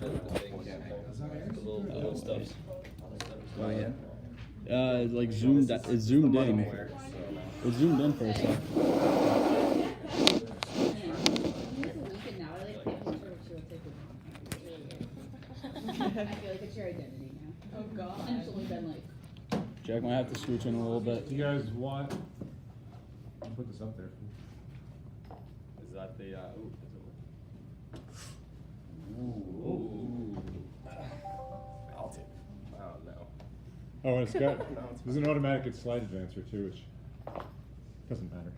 The little stuffs. Like zoomed. It's zoomed in. It's zoomed in for a sec. I feel like it's your identity now. Oh God. And it's only been like. Jack might have to scooch in a little bit. Do you guys want? I'll put this up there. Is that the? Ooh. I'll take it. Oh no. Oh, it's got. There's an automatic slide advancer too, which doesn't matter.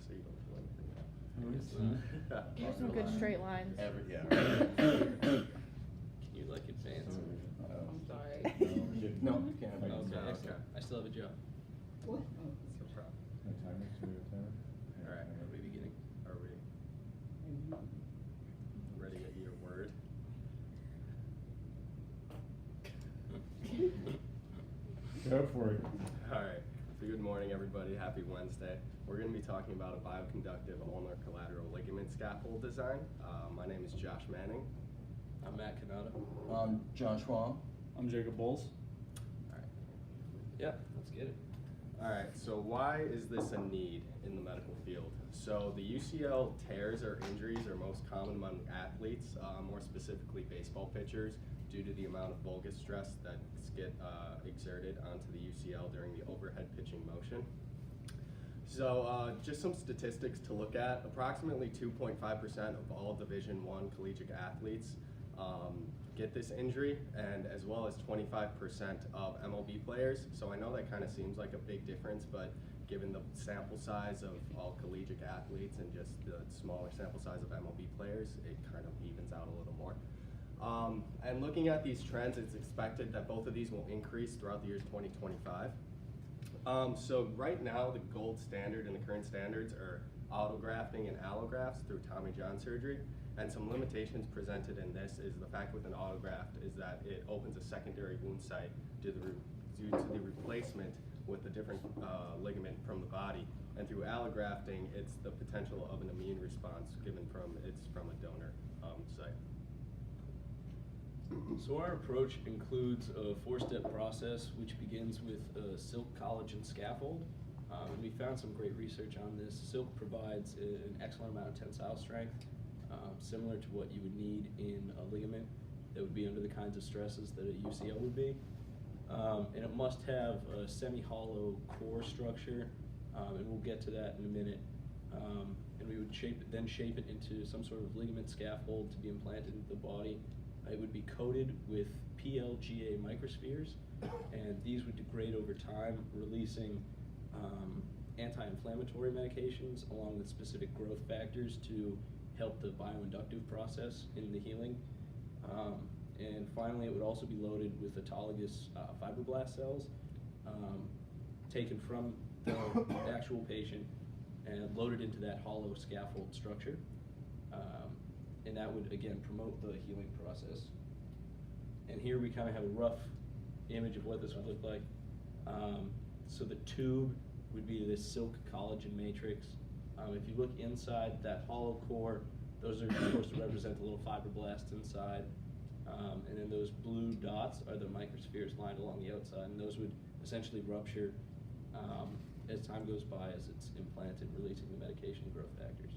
So you don't do anything. Here's some good straight lines. Can you like advance? I'm sorry. No, you can't have it. Okay. I still have a job. What? No problem. Timer? Should we have a timer? All right. Are we beginning? Are we ready to hear a word? Go for it. All right. So good morning, everybody. Happy Wednesday. We're going to be talking about a bioconductive ulnar collateral ligament scaffold design. My name is Josh Manning. I'm Matt Canada. John Schwam. I'm Jacob Bowles. All right. Yeah, let's get it. All right. So why is this a need in the medical field? So the UCL tears or injuries are most common among athletes, more specifically baseball pitchers, due to the amount of bulgus stress that get exerted onto the UCL during the overhead pitching motion. So just some statistics to look at. Approximately 2.5% of all Division I collegiate athletes get this injury, and as well as 25% of MLB players. So I know that kind of seems like a big difference, but given the sample size of all collegiate athletes and just the smaller sample size of MLB players, it kind of evens out a little more. And looking at these trends, it's expected that both of these will increase throughout the years 2025. So right now, the gold standard and the current standards are autografting and allografts through Tommy John surgery. And some limitations presented in this is the fact with an autograft is that it opens a secondary wound site due to the replacement with a different ligament from the body. And through allografting, it's the potential of an immune response given from a donor site. So our approach includes a 4-step process which begins with a silk collagen scaffold. And we found some great research on this. Silk provides an excellent amount of tensile strength, similar to what you would need in a ligament that would be under the kinds of stresses that a UCL would be. And it must have a semi-hollow core structure, and we'll get to that in a minute. And we would shape it into some sort of ligament scaffold to be implanted into the body. It would be coated with PLGA microspheres, and these would degrade over time, releasing anti-inflammatory medications along with specific growth factors to help the bioinductive process in the healing. And finally, it would also be loaded with autologous fibroblast cells taken from the actual patient and loaded into that hollow scaffold structure. And that would, again, promote the healing process. And here we kind of have a rough image of what this would look like. So the tube would be this silk collagen matrix. If you look inside that hollow core, those are supposed to represent the little fibroblasts inside. And then those blue dots are the microspheres lined along the outside, and those would essentially rupture as time goes by as it's implanted, releasing the medication and growth factors.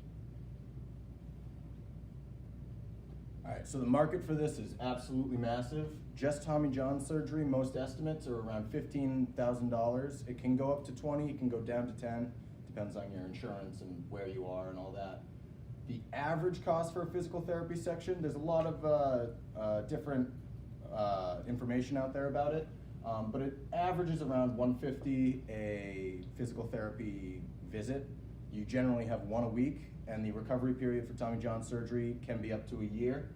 All right, so the market for this is absolutely massive. Just Tommy John surgery, most estimates are around $15,000. It can go up to 20, it can go down to 10, depends on your insurance and where you are and all that. The average cost for a physical therapy section, there's a lot of different information out there about it, but it averages around $150 a physical therapy visit. You generally have one a week, and the recovery period for Tommy John surgery can be up to a year.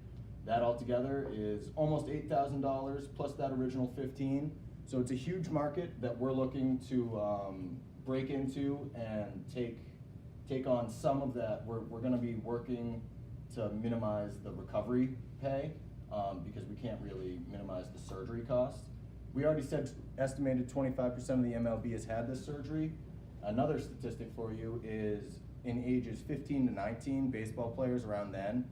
That altogether is almost $8,000 plus that original $15,000. So it's a huge market that we're looking to break into and take on some of that. We're going to be working to minimize the recovery pay because we can't really minimize the surgery costs. We already said estimated 25% of the MLB has had this surgery. Another statistic for you is in ages 15 to 19, baseball players around then,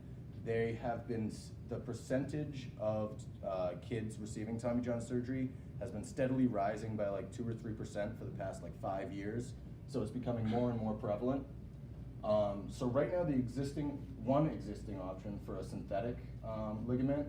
they have been, the percentage of kids receiving Tommy John surgery has been steadily rising by like 2 or 3% for the past like 5 years. So it's becoming more and more prevalent. So right now, one existing option for a synthetic ligament